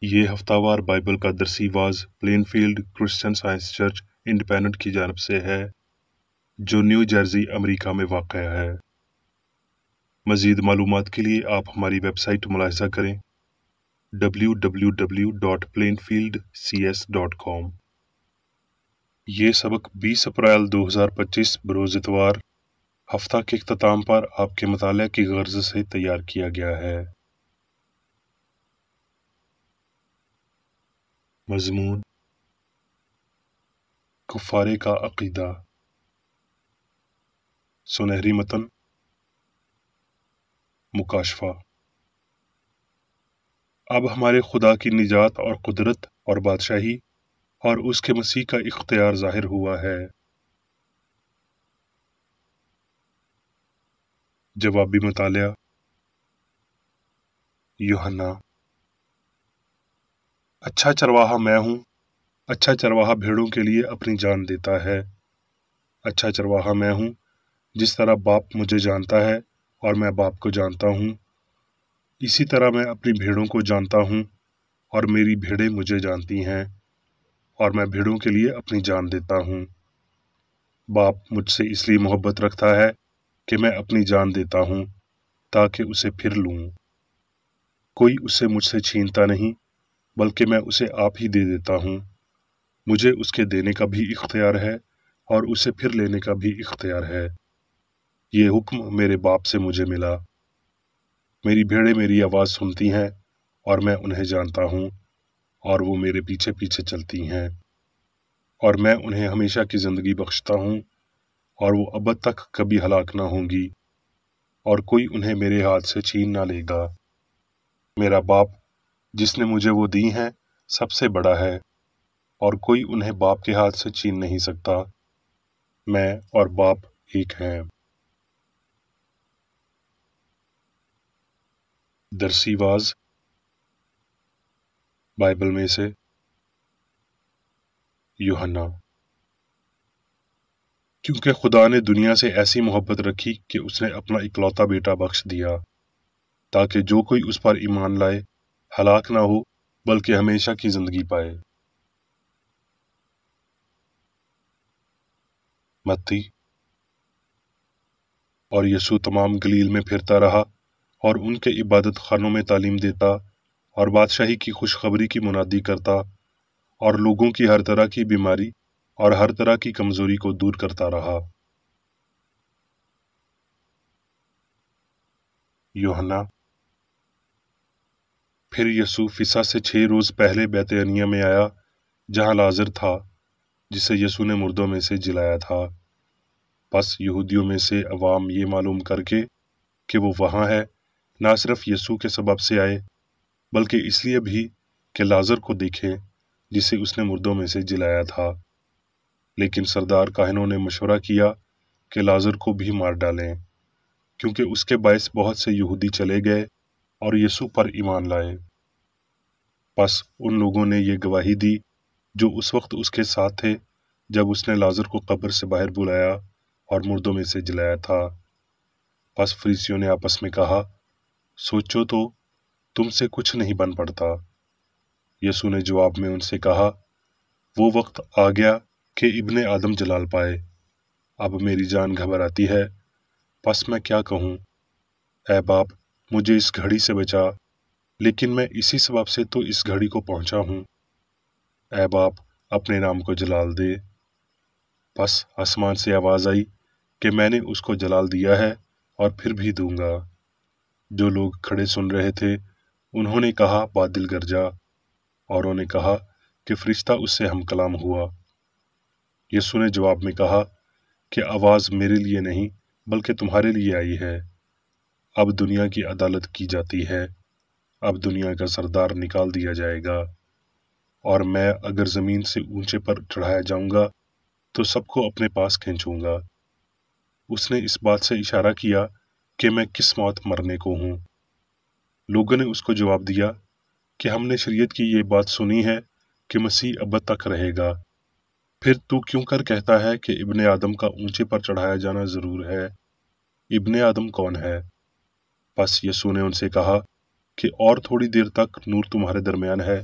یہ ہفتہ وار بائبل کا درسی was Plainfield Christian Science Church Independent کی جانب سے ہے جو نیو جرسی امریکہ میں واقع ہے۔ مزید معلومات کے لیے آپ ہماری ویب سائٹ ملاحظہ کریں www.plainfieldcs.com۔ یہ سبق 20 اپریل 2025 بروز اتوار ہفتہ کے اختتام پر آپ کے مطالعہ کی غرض سے تیار کیا گیا ہے۔ مضمون: کفارے کا عقیدہ۔ سنہری متن: مکاشفہ۔ اب ہمارے خدا کی نجات اور قدرت اور بادشاہی اور اس کے مسیح کا اختیار ظاہر ہوا ہے۔ جوابی مطالعہ: یوحنا۔ اچھا چرواہا میں ہوں، اچھا چرواہا بھیڑوں کے لیے اپنی جان دیتا ہے۔ اچھا چرواہا میں ہوں، جس طرح باپ مجھے جانتا ہے اور میں باپ کو جانتا ہوں، اسی طرح میں اپنی بھیڑوں کو جانتا ہوں اور میری بھیڑیں مجھے جانتی ہیں اور میں بھیڑوں کے لیے اپنی جان دیتا ہوں۔ باپ مجھ سے اس لیے محبت رکھتا ہے کہ میں اپنی جان دیتا ہوں تاکہ اسے پھر لوں۔ کوئی اسے مجھ سے چھینتا نہیں بلکہ میں اسے آپ ہی دے دیتا ہوں۔ مجھے اس کے دینے کا بھی اختیار ہے اور اسے پھر لینے کا بھی اختیار ہے۔ یہ حکم میرے باپ سے مجھے ملا۔ میری بھیڑیں میری آواز سنتی ہیں اور میں انہیں جانتا ہوں اور وہ میرے پیچھے پیچھے چلتی ہیں، اور میں انہیں ہمیشہ کی زندگی بخشتا ہوں اور وہ ابد تک کبھی ہلاک نہ ہوں گی اور کوئی انہیں میرے ہاتھ سے چھین نہ لے گا۔ میرا باپ جس نے مجھے وہ دی ہیں سب سے بڑا ہے اور کوئی انہیں باپ کے ہاتھ سے چھین نہیں سکتا۔ میں اور باپ ایک ہیں۔ درسی واز بائبل میں سے یوحنا۔ کیونکہ خدا نے دنیا سے ایسی محبت رکھی کہ اس نے اپنا اکلوتا بیٹا بخش دیا تاکہ جو کوئی اس پر ایمان لائے ہلاک نہ ہو بلکہ ہمیشہ کی زندگی پائے۔ متی۔ اور یسوع تمام گلیل میں پھرتا رہا اور ان کے عبادت خانوں میں تعلیم دیتا اور بادشاہی کی خوشخبری کی منادی کرتا اور لوگوں کی ہر طرح کی بیماری اور ہر طرح کی کمزوری کو دور کرتا رہا۔ یوحنا۔ پھر یسوع فسح سے 6 روز پہلے بیت عنیہ میں آیا جہاں لازر تھا جسے یسوع نے مردوں میں سے جلایا تھا۔ پس یہودیوں میں سے عوام یہ معلوم کر کے کہ وہ وہاں ہے نہ صرف یسوع کے سبب سے آئے بلکہ اس لیے بھی کہ لازر کو دیکھیں جسے اس نے مردوں میں سے جلایا تھا۔ لیکن سردار کاہنوں نے مشورہ کیا کہ لازر کو بھی مار ڈالیں کیونکہ اس کے باعث بہت سے یہودی چلے گئے اور یسوع پر ایمان لائے۔ پس ان لوگوں نے یہ گواہی دی جو اس وقت اس کے ساتھ تھے جب اس نے لازر کو قبر سے باہر بلایا اور مردوں میں سے جلایا تھا۔ پس فریسیوں نے آپس میں کہا، سوچو تو تم سے کچھ نہیں بن پڑتا۔ یسوع نے جواب میں ان سے کہا، وہ وقت آ گیا کہ ابن آدم جلال پائے۔ اب میری جان گھبراتی ہے، پس میں کیا کہوں؟ اے باپ مجھے اس گھڑی سے بچا، لیکن میں اسی سبب سے تو اس گھڑی کو پہنچا ہوں۔ اے باپ اپنے نام کو جلال دے۔ پس آسمان سے آواز آئی کہ میں نے اس کو جلال دیا ہے اور پھر بھی دوں گا۔ جو لوگ کھڑے سن رہے تھے انہوں نے کہا بادل گرجا، اوروں نے کہا کہ فرشتہ اس سے ہم کلام ہوا۔ یسوع نے جواب میں کہا کہ آواز میرے لیے نہیں بلکہ تمہارے لیے آئی ہے۔ اب دنیا کی عدالت کی جاتی ہے، اب دنیا کا سردار نکال دیا جائے گا، اور میں اگر زمین سے اونچے پر چڑھایا جاؤں گا تو سب کو اپنے پاس کھینچوں گا۔ اس نے اس بات سے اشارہ کیا کہ میں کس موت مرنے کو ہوں۔ لوگوں نے اس کو جواب دیا کہ ہم نے شریعت کی یہ بات سنی ہے کہ مسیح ابد تک رہے گا، پھر تو کیوں کر کہتا ہے کہ ابن آدم کا اونچے پر چڑھایا جانا ضرور ہے؟ ابن آدم کون ہے؟ پس یسوع نے ان سے کہا کہ اور تھوڑی دیر تک نور تمہارے درمیان ہے،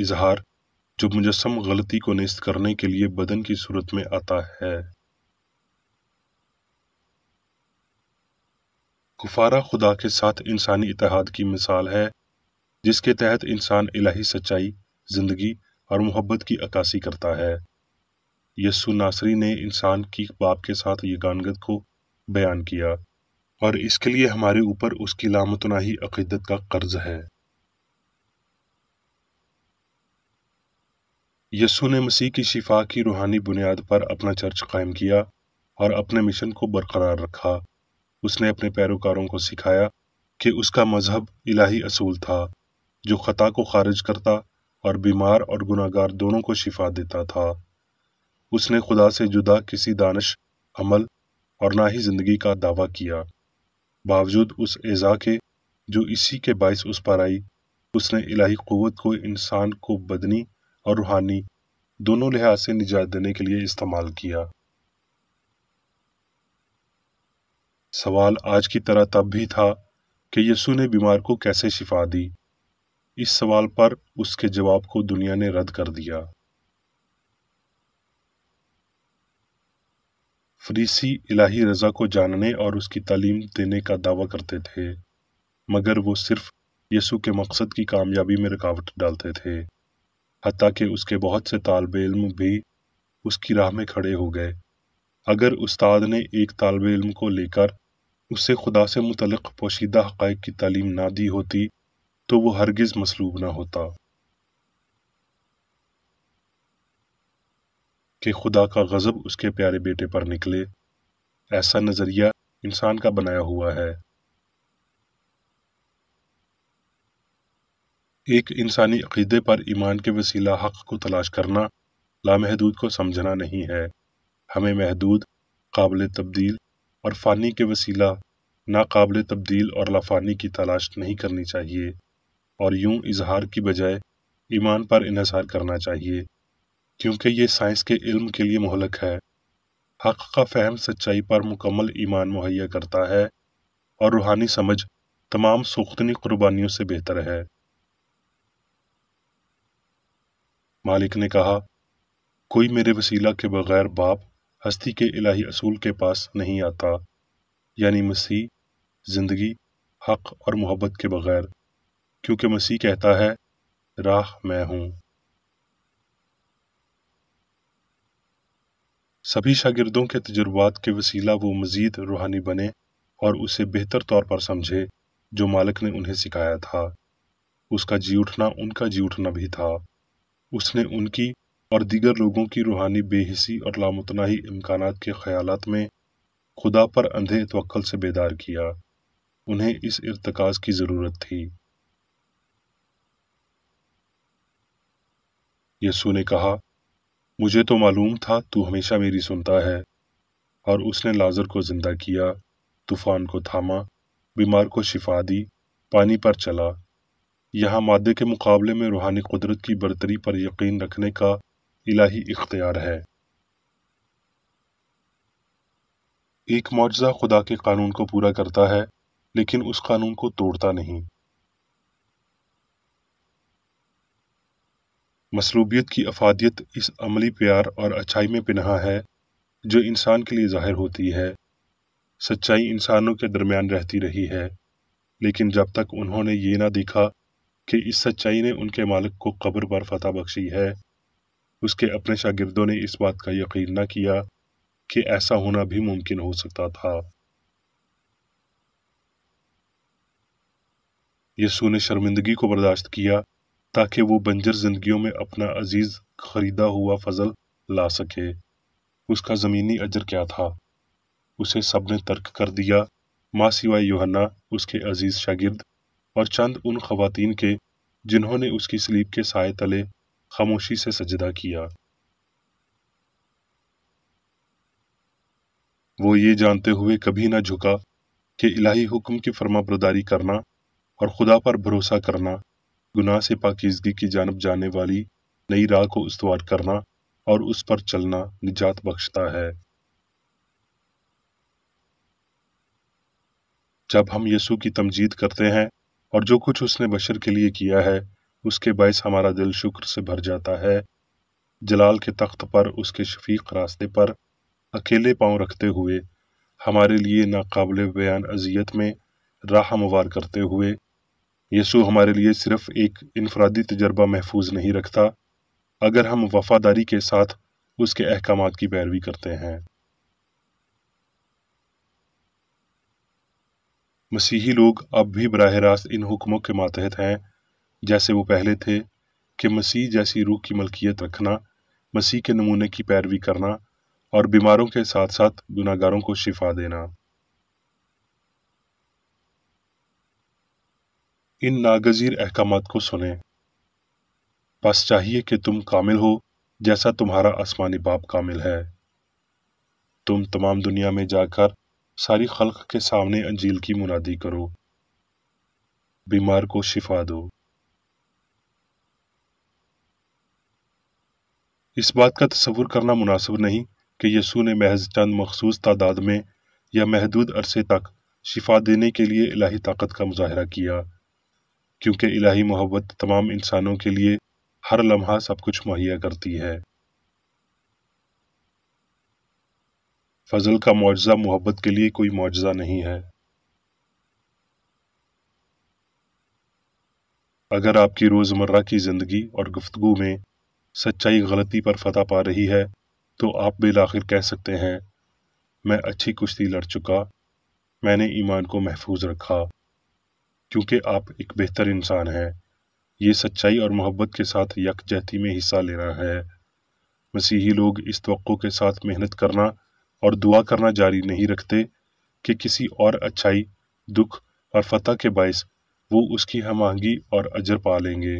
اظہار جو مجسم غلطی کو نیست کرنے کے لیے بدن کی صورت میں آتا ہے۔ کفارہ خدا کے ساتھ انسانی اتحاد کی مثال ہے، جس کے تحت انسان الہی سچائی، زندگی اور محبت کی عکاسی کرتا ہے۔ یسوع ناصری نے انسان کی باپ کے ساتھ یگانگت کو بیان کیا، اور اس کے لیے ہمارے اوپر اس کی لامتناہی عقیدت کا قرض ہے۔ یسوع نے مسیح کی شفا کی روحانی بنیاد پر اپنا چرچ قائم کیا اور اپنے مشن کو برقرار رکھا۔ اس نے اپنے پیروکاروں کو سکھایا کہ اس کا مذہب الہی اصول تھا، جو خطا کو خارج کرتا اور بیمار اور گناہگار دونوں کو شفا دیتا تھا۔ اس نے خدا سے جدا کسی دانش، عمل اور نہ ہی زندگی کا دعویٰ کیا۔ باوجود اس ایذا کے جو اسی کے باعث اس پر آئی، اس نے الہی قوت کو انسان کو بدنی اور روحانی دونوں لحاظ سے نجات دینے کے لیے استعمال کیا۔ سوال آج کی طرح تب بھی تھا کہ یسوع نے بیمار کو کیسے شفا دی۔ اس سوال پر اس کے جواب کو دنیا نے رد کر دیا۔ فریسی الہی رضا کو جاننے اور اس کی تعلیم دینے کا دعویٰ کرتے تھے، مگر وہ صرف یسوع کے مقصد کی کامیابی میں رکاوٹ ڈالتے تھے، حتیٰ کہ اس کے بہت سے طالب علم بھی اس کی راہ میں کھڑے ہو گئے۔ اگر استاد نے ایک طالب علم کو لے کر اسے خدا سے متعلق پوشیدہ حقائق کی تعلیم نہ دی ہوتی تو وہ ہرگز مصلوب نہ ہوتا۔ کہ خدا کا غضب اس کے پیارے بیٹے پر نکلے، ایسا نظریہ انسان کا بنایا ہوا ہے۔ ایک انسانی عقیدے پر ایمان کے وسیلہ حق کو تلاش کرنا لامحدود کو سمجھنا نہیں ہے۔ ہمیں محدود، قابل تبدیل اور فانی کے وسیلہ ناقابل تبدیل اور لافانی کی تلاش نہیں کرنی چاہیے، اور یوں اظہار کی بجائے ایمان پر انحصار کرنا چاہیے، کیونکہ یہ سائنس کے علم کے لیے مہلک ہے۔ حق کا فہم سچائی پر مکمل ایمان مہیا کرتا ہے، اور روحانی سمجھ تمام سوختنی قربانیوں سے بہتر ہے۔ مالک نے کہا، کوئی میرے وسیلہ کے بغیر باپ ہستی کے الہی اصول کے پاس نہیں آتا، یعنی مسیح، زندگی، حق اور محبت کے بغیر، کیونکہ مسیح کہتا ہے، راہ میں ہوں۔ سبھی شاگردوں کے تجربات کے وسیلہ وہ مزید روحانی بنے اور اسے بہتر طور پر سمجھے جو مالک نے انہیں سکھایا تھا۔ اس کا جی اٹھنا ان کا جی اٹھنا بھی تھا۔ اس نے ان کی اور دیگر لوگوں کی روحانی بے حسی اور لامتناہی امکانات کے خیالات میں خدا پر اندھے توکل سے بیدار کیا۔ انہیں اس ارتکاز کی ضرورت تھی۔ یسوع نے کہا، مجھے تو معلوم تھا تو ہمیشہ میری سنتا ہے، اور اس نے لازر کو زندہ کیا، طوفان کو تھاما، بیمار کو شفا دی، پانی پر چلا۔ یہاں مادے کے مقابلے میں روحانی قدرت کی برتری پر یقین رکھنے کا الہی اختیار ہے۔ ایک معجزہ خدا کے قانون کو پورا کرتا ہے، لیکن اس قانون کو توڑتا نہیں۔ مصلوبیت کی افادیت اس عملی پیار اور اچھائی میں پنہاں ہے جو انسان کے لیے ظاہر ہوتی ہے۔ سچائی انسانوں کے درمیان رہتی رہی ہے، لیکن جب تک انہوں نے یہ نہ دیکھا کہ اس سچائی نے ان کے مالک کو قبر پر فتح بخشی ہے، اس کے اپنے شاگردوں نے اس بات کا یقین نہ کیا کہ ایسا ہونا بھی ممکن ہو سکتا تھا۔ یسوع نے شرمندگی کو برداشت کیا تاکہ وہ بنجر زندگیوں میں اپنا عزیز خریدا ہوا فضل لا سکے۔ اس کا زمینی اجر کیا تھا؟ اسے سب نے ترک کر دیا، ماں سوائے یوحنا اس کے عزیز شاگرد اور چند ان خواتین کے جنہوں نے اس کی صلیب کے سائے تلے خاموشی سے سجدہ کیا۔ وہ یہ جانتے ہوئے کبھی نہ جھکا کہ الہی حکم کی فرما برداری کرنا اور خدا پر بھروسہ کرنا گناہ سے پاکیزگی کی جانب جانے والی نئی راہ کو استوار کرنا اور اس پر چلنا نجات بخشتا ہے۔ جب ہم یسوع کی تمجید کرتے ہیں اور جو کچھ اس نے بشر کے لیے کیا ہے اس کے باعث ہمارا دل شکر سے بھر جاتا ہے۔ جلال کے تخت پر اس کے شفیق راستے پر اکیلے پاؤں رکھتے ہوئے ہمارے لیے ناقابل بیان اذیت میں راہ ہموار کرتے ہوئے یسوع ہمارے لیے صرف ایک انفرادی تجربہ محفوظ نہیں رکھتا اگر ہم وفاداری کے ساتھ اس کے احکامات کی پیروی کرتے ہیں۔ مسیحی لوگ اب بھی براہ راست ان حکموں کے ماتحت ہیں جیسے وہ پہلے تھے، کہ مسیح جیسی روح کی ملکیت رکھنا، مسیح کے نمونے کی پیروی کرنا اور بیماروں کے ساتھ ساتھ گناہگاروں کو شفا دینا۔ ان ناگزیر احکامات کو سنیں۔ بس چاہیے کہ تم کامل ہو جیسا تمہارا آسمانی باپ کامل ہے۔ تم تمام دنیا میں جا کر ساری خلق کے سامنے انجیل کی منادی کرو، بیمار کو شفا دو۔ اس بات کا تصور کرنا مناسب نہیں کہ یسوع نے محض چند مخصوص تعداد میں یا محدود عرصے تک شفا دینے کے لیے الہی طاقت کا مظاہرہ کیا، کیونکہ الہی محبت تمام انسانوں کے لیے ہر لمحہ سب کچھ مہیا کرتی ہے۔ فضل کا معجزہ محبت کے لیے کوئی معجزہ نہیں ہے۔ اگر آپ کی روزمرہ کی زندگی اور گفتگو میں سچائی غلطی پر فتح پا رہی ہے تو آپ بالآخر کہہ سکتے ہیں، میں اچھی کشتی لڑ چکا، میں نے ایمان کو محفوظ رکھا، کیونکہ آپ ایک بہتر انسان ہیں۔ یہ سچائی اور محبت کے ساتھ یکجہتی میں حصہ لینا ہے۔ مسیحی لوگ اس توقع کے ساتھ محنت کرنا اور دعا کرنا جاری نہیں رکھتے کہ کسی اور اچھائی، دکھ اور فتح کے باعث وہ اس کی ہم آہنگی اور اجر پا لیں گے۔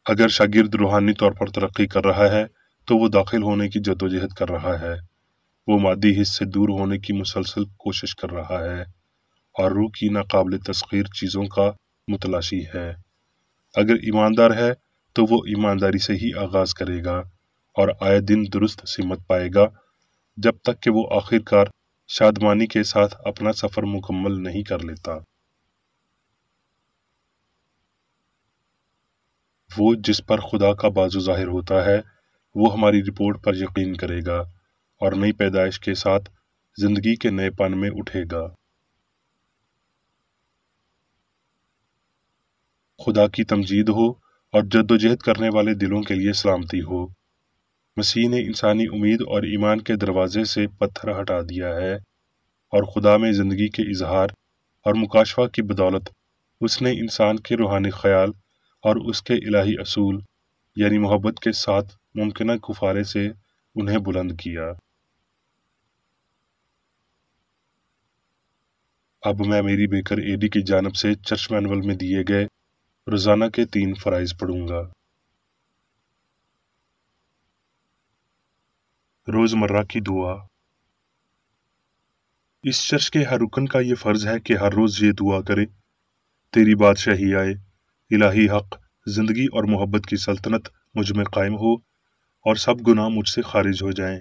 اگر شاگرد روحانی طور پر ترقی کر رہا ہے تو وہ داخل ہونے کی جدوجہد کر رہا ہے، وہ مادی حس سے دور ہونے کی مسلسل کوشش کر رہا ہے اور روح کی ناقابل تسخیر چیزوں کا متلاشی ہے۔ اگر ایماندار ہے تو وہ ایمانداری سے ہی آغاز کرے گا اور آئے دن درست سمت پائے گا جب تک کہ وہ آخر کار شادمانی کے ساتھ اپنا سفر مکمل نہیں کر لیتا۔ وہ جس پر خدا کا بازو ظاہر ہوتا ہے وہ ہماری رپورٹ پر یقین کرے گا اور نئی پیدائش کے ساتھ زندگی کے نئے پن میں اٹھے گا۔ خدا کی تمجید ہو اور جدوجہد کرنے والے دلوں کے لیے سلامتی ہو۔ مسیح نے انسانی امید اور ایمان کے دروازے سے پتھر ہٹا دیا ہے اور خدا میں زندگی کے اظہار اور مکاشفہ کی بدولت اس نے انسان کے روحانی خیال اور اس کے الہی اصول یعنی محبت کے ساتھ ممکنہ کفارے سے انہیں بلند کیا۔ اب میں میری بیکر ایڈی کی جانب سے چرچ مینول میں دیے گئے روزانہ کے 3 فرائض پڑھوں گا۔ روزمرہ کی دعا۔ اس چرچ کے ہر رکن کا یہ فرض ہے کہ ہر روز یہ دعا کرے، تیری بادشاہی آئے، الہی حق، زندگی اور محبت کی سلطنت مجھ میں قائم ہو اور سب گناہ مجھ سے خارج ہو جائیں،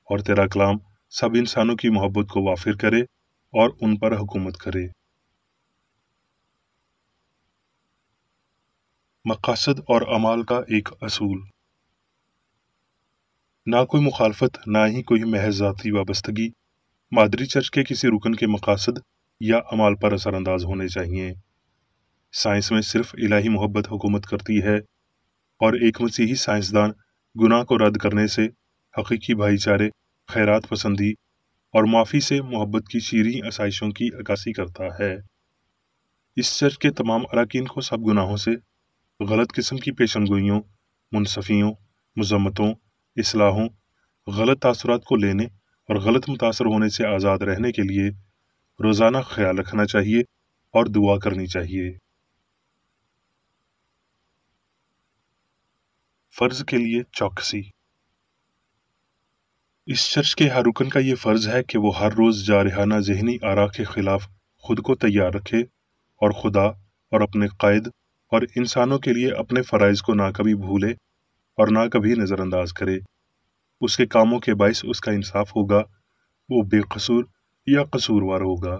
اور تیرا کلام سب انسانوں کی محبت کو وافر کرے اور ان پر حکومت کرے۔ مقاصد اور اعمال کا ایک اصول۔ نہ کوئی مخالفت، نہ ہی کوئی محض ذاتی وابستگی مادری چرچ کے کسی رکن کے مقاصد یا اعمال پر اثر انداز ہونے چاہیے۔ سائنس میں صرف الہی محبت حکومت کرتی ہے اور ایک مسیحی سائنسدان گناہ کو رد کرنے سے، حقیقی بھائی چارے، خیرات پسندی اور معافی سے محبت کی شیریں آسائشوں کی عکاسی کرتا ہے۔ اس چرچ کے تمام اراکین کو سب گناہوں سے، غلط قسم کی پیشن گوئیوں، منصفیوں، مذمتوں، اصلاحوں، غلط تاثرات کو لینے اور غلط متاثر ہونے سے آزاد رہنے کے لیے روزانہ خیال رکھنا چاہیے اور دعا کرنی چاہیے۔ فرض کے لیے چوکسی۔ اس چرچ کے ہر رکن کا یہ فرض ہے کہ وہ ہر روز جارحانہ ذہنی آراء کے خلاف خود کو تیار رکھے اور خدا اور اپنے قائد اور انسانوں کے لیے اپنے فرائض کو نہ کبھی بھولے اور نہ کبھی نظر انداز کرے۔ اس کے کاموں کے باعث اس کا انصاف ہوگا، وہ بے قصور یا قصوروار ہوگا۔